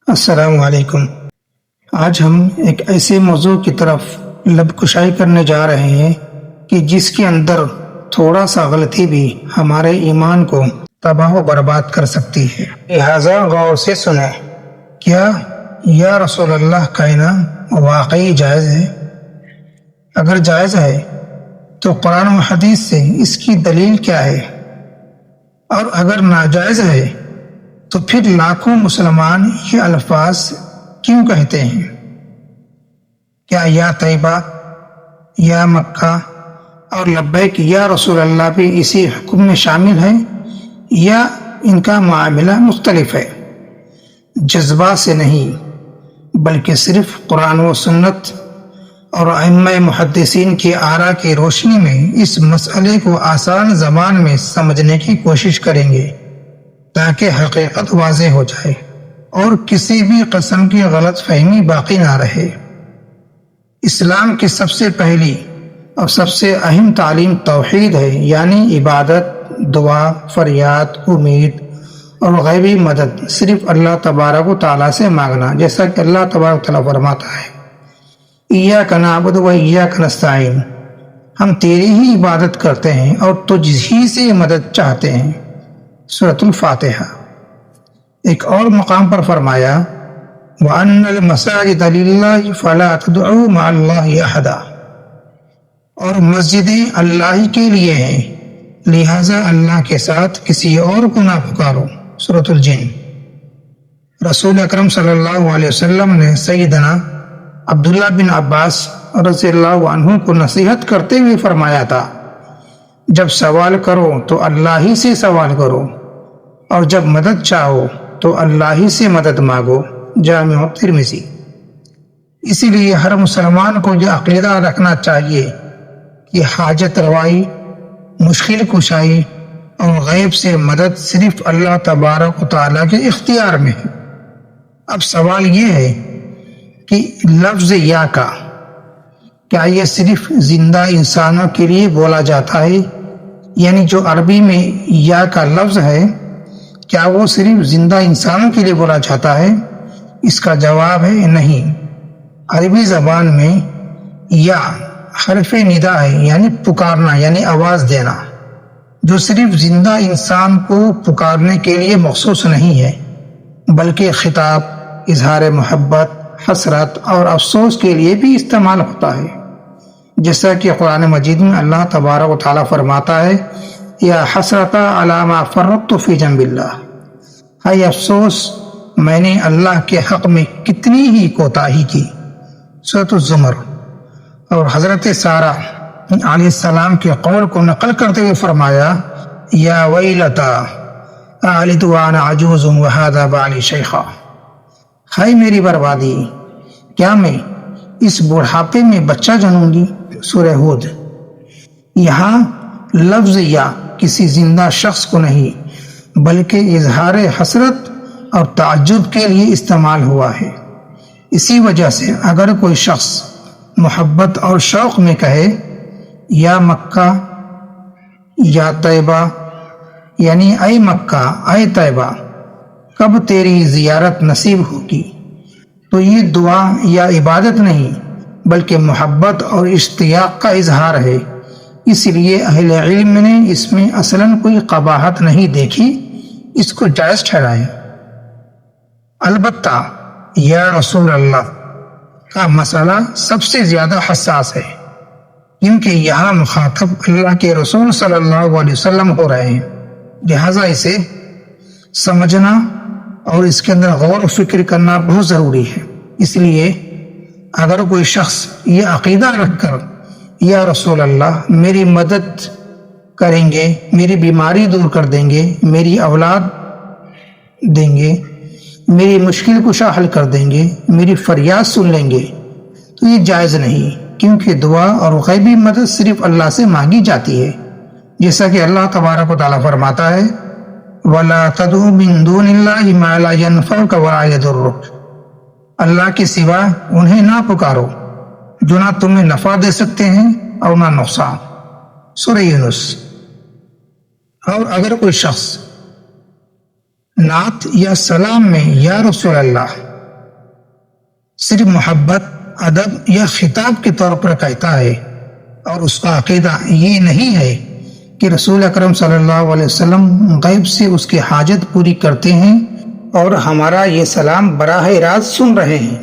السلام علیکم۔ آج ہم ایک ایسے موضوع کی طرف لب کشائی کرنے جا رہے ہیں کہ جس کے اندر تھوڑا سا غلطی بھی ہمارے ایمان کو تباہ و برباد کر سکتی ہے، لہذا غور سے سنیں۔ کیا یا رسول اللہ کہنا واقعی جائز ہے؟ اگر جائز ہے تو قرآن و حدیث سے اس کی دلیل کیا ہے؟ اور اگر ناجائز ہے تو پھر لاکھوں مسلمان یہ الفاظ کیوں کہتے ہیں؟ کیا یا طیبہ، یا مکہ اور لبیک یا رسول اللہ بھی اسی حکم میں شامل ہے، یا ان کا معاملہ مختلف ہے؟ جذبات سے نہیں بلکہ صرف قرآن و سنت اور ائمہ محدثین کی آراء کی روشنی میں اس مسئلے کو آسان زبان میں سمجھنے کی کوشش کریں گے تاکہ حقیقت واضح ہو جائے اور کسی بھی قسم کی غلط فہمی باقی نہ رہے۔ اسلام کی سب سے پہلی اور سب سے اہم تعلیم توحید ہے، یعنی عبادت، دعا، فریاد، امید اور غیبی مدد صرف اللہ تبارک و تعالیٰ سے مانگنا، جیسا کہ اللہ تبارک و تعالیٰ فرماتا ہے ایاک نعبد و ایاک نستعین، ہم تیری ہی عبادت کرتے ہیں اور تجھ ہی سے مدد چاہتے ہیں، سورۃ الفاتحہ۔ ایک اور مقام پر فرمایا وَأَنَّ الْمَسَاجِدَ لِلَّهِ فَلَا تَدْعُوا مَعَ اللَّهِ أَحَدًا، اور مسجدیں اللہ کے لیے ہیں لہذا اللہ کے ساتھ کسی اور کو نہ پکارو، سورۃ الجن۔ رسول اکرم صلی اللہ علیہ وسلم نے سیدنا عبداللہ بن عباس رضی اللہ عنہ کو نصیحت کرتے ہوئے فرمایا تھا، جب سوال کرو تو اللہ ہی سے سوال کرو اور جب مدد چاہو تو اللہ ہی سے مدد مانگو، جامع ترمذی۔ اسی لیے ہر مسلمان کو یہ عقیدہ رکھنا چاہیے کہ حاجت روائی، مشکل کشائی اور غیب سے مدد صرف اللہ تبارک و تعالیٰ کے اختیار میں ہے۔ اب سوال یہ ہے کہ لفظ یا کا کیا یہ صرف زندہ انسانوں کے لیے بولا جاتا ہے؟ یعنی جو عربی میں یا کا لفظ ہے کیا وہ صرف زندہ انسانوں کے لیے بولا جاتا ہے؟ اس کا جواب ہے نہیں۔ عربی زبان میں یا حرف ندا ہے، یعنی پکارنا، یعنی آواز دینا، جو صرف زندہ انسان کو پکارنے کے لیے مخصوص نہیں ہے بلکہ خطاب، اظہار محبت، حسرت اور افسوس کے لیے بھی استعمال ہوتا ہے، جیسا کہ قرآن مجید میں اللہ تبارک و تعالیٰ فرماتا ہے یا حسرۃ علی ما فرطت فی جنب اللہ، ہے افسوس میں نے اللہ کے حق میں کتنی ہی کوتاہی کی، سورۃ الزمر۔ اور حضرت سارہ علیہ السلام کے قول کو نقل کرتے ہوئے فرمایا یا ویلتا اعلد وانا عجوز وہذا بعلی شیخا، ہے میری بربادی، کیا میں اس بڑھاپے میں بچہ جنوں گی، سورہ ہود۔ یہاں لفظ یا کسی زندہ شخص کو نہیں بلکہ اظہار حسرت اور تعجب کے لیے استعمال ہوا ہے۔ اسی وجہ سے اگر کوئی شخص محبت اور شوق میں کہے یا مکہ یا طیبہ، یعنی اے مکہ، اے طیبہ، کب تیری زیارت نصیب ہوگی، تو یہ دعا یا عبادت نہیں بلکہ محبت اور اشتیاق کا اظہار ہے۔ اس لیے اہل علم نے اس میں اصلاً کوئی قباحت نہیں دیکھی، اس کو جائز ٹھہرایا۔ البتہ یا رسول اللہ کا مسئلہ سب سے زیادہ حساس ہے کیونکہ یہاں مخاطب اللہ کے رسول صلی اللہ علیہ وسلم ہو رہے ہیں، لہٰذا اسے سمجھنا اور اس کے اندر غور و فکر کرنا بہت ضروری ہے۔ اس لیے اگر کوئی شخص یہ عقیدہ رکھ کر یا رسول اللہ میری مدد کریں گے، میری بیماری دور کر دیں گے، میری اولاد دیں گے، میری مشکل کشا حل کر دیں گے، میری فریاد سن لیں گے، تو یہ جائز نہیں، کیونکہ دعا اور غیبی مدد صرف اللہ سے مانگی جاتی ہے، جیسا کہ اللہ تبارک و تعالیٰ فرماتا ہے وَلَا تَدْعُ مِن دُونِ اللَّهِ مَا لَا يَنفَعُكَ وَلَا يَضُرُّكَ، اللہ کے سوا انہیں نہ پکارو جو نہ تمہیں نفع دے سکتے ہیں اور نہ نقصان، سورہ یونس۔ اور اگر کوئی شخص نعت یا سلام میں یا رسول اللہ صرف محبت، ادب یا خطاب کے طور پر کہتا ہے، اور اس کا عقیدہ یہ نہیں ہے کہ رسول اکرم صلی اللہ علیہ وسلم غیب سے اس کی حاجت پوری کرتے ہیں اور ہمارا یہ سلام براہ راست سن رہے ہیں،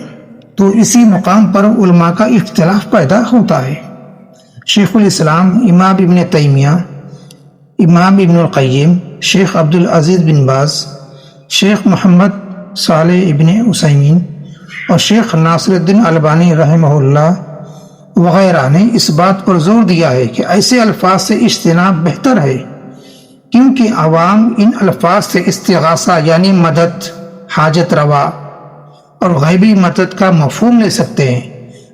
تو اسی مقام پر علماء کا اختلاف پیدا ہوتا ہے۔ شیخ الاسلام امام ابن تیمیہ، امام ابن القیم، شیخ عبدالعزیز بن باز، شیخ محمد صالح ابن عثیمین اور شیخ ناصر الدین البانی رحمہ اللہ وغیرہ نے اس بات پر زور دیا ہے کہ ایسے الفاظ سے اجتناب بہتر ہے، کیونکہ عوام ان الفاظ سے استغاثہ یعنی مدد، حاجت روا اور غیبی مدد کا مفہوم لے سکتے ہیں،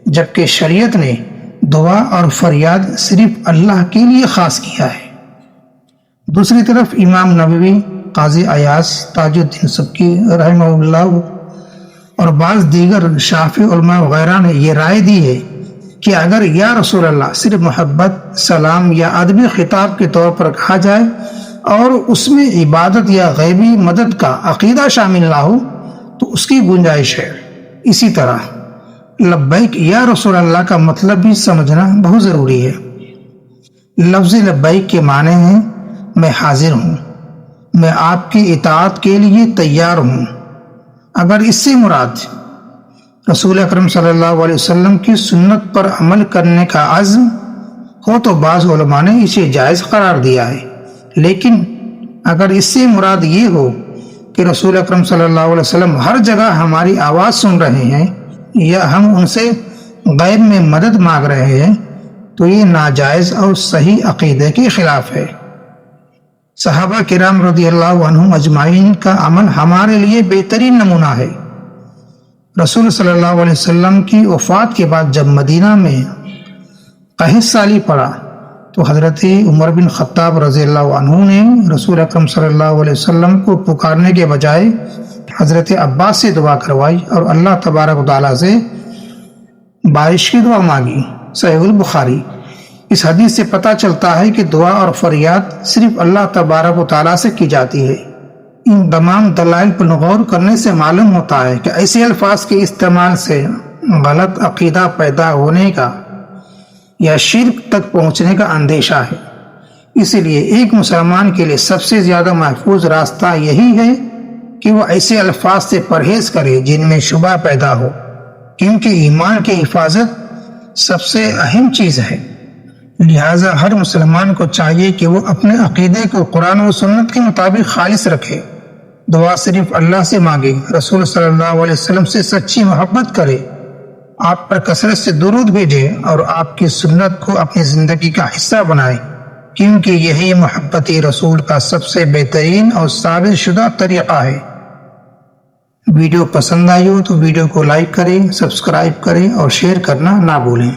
جبکہ شریعت نے دعا اور فریاد صرف اللہ کے لیے خاص کیا ہے۔ دوسری طرف امام نووی، قاضی ایاز، تاج الدین سبکی رحمہ اللہ اور بعض دیگر شافعی علماء وغیرہ نے یہ رائے دی ہے کہ اگر یا رسول اللہ صرف محبت، سلام یا ادبی خطاب کے طور پر کہا جائے اور اس میں عبادت یا غیبی مدد کا عقیدہ شامل نہ ہو تو اس کی گنجائش ہے۔ اسی طرح لبیک یا رسول اللہ کا مطلب بھی سمجھنا بہت ضروری ہے۔ لفظ لبیک کے معنی ہیں میں حاضر ہوں، میں آپ کی اطاعت کے لیے تیار ہوں۔ اگر اس سے مراد رسول اکرم صلی اللہ علیہ وسلم کی سنت پر عمل کرنے کا عزم ہو تو بعض علماء نے اسے جائز قرار دیا ہے، لیکن اگر اس سے مراد یہ ہو کہ رسول اکرم صلی اللہ علیہ وسلم ہر جگہ ہماری آواز سن رہے ہیں یا ہم ان سے غیب میں مدد مانگ رہے ہیں تو یہ ناجائز اور صحیح عقیدے کے خلاف ہے۔ صحابہ کرام رضی اللہ عنہم اجمعین کا عمل ہمارے لیے بہترین نمونہ ہے۔ رسول صلی اللہ علیہ وسلم کی وفات کے بعد جب مدینہ میں قحط سالی پڑا تو حضرت عمر بن خطاب رضی اللہ عنہ نے رسول اکرم صلی اللہ علیہ وسلم کو پکارنے کے بجائے حضرت عباس سے دعا کروائی اور اللہ تبارک و تعالیٰ سے بارش کی دعا مانگی۔ صحیح البخاری۔ اس حدیث سے پتہ چلتا ہے کہ دعا اور فریاد صرف اللہ تبارک و تعالیٰ سے کی جاتی ہے۔ ان تمام دلائل پر غور کرنے سے معلوم ہوتا ہے کہ ایسے الفاظ کے استعمال سے غلط عقیدہ پیدا ہونے کا یا شرک تک پہنچنے کا اندیشہ ہے۔ اس لیے ایک مسلمان کے لیے سب سے زیادہ محفوظ راستہ یہی ہے کہ وہ ایسے الفاظ سے پرہیز کرے جن میں شبہ پیدا ہو، کیونکہ ایمان کی حفاظت سب سے اہم چیز ہے۔ لہٰذا ہر مسلمان کو چاہیے کہ وہ اپنے عقیدے کو قرآن و سنت کے مطابق خالص رکھے، دعا صرف اللہ سے مانگے، رسول صلی اللہ علیہ وسلم سے سچی محبت کرے، آپ پر کثرت سے درود بھیجے اور آپ کی سنت کو اپنی زندگی کا حصہ بنائے، کیونکہ یہی محبت رسول کا سب سے بہترین اور ثابت شدہ طریقہ ہے۔ ویڈیو پسند آئی ہو تو ویڈیو کو لائک کریں، سبسکرائب کریں اور شیئر کرنا نہ بھولیں۔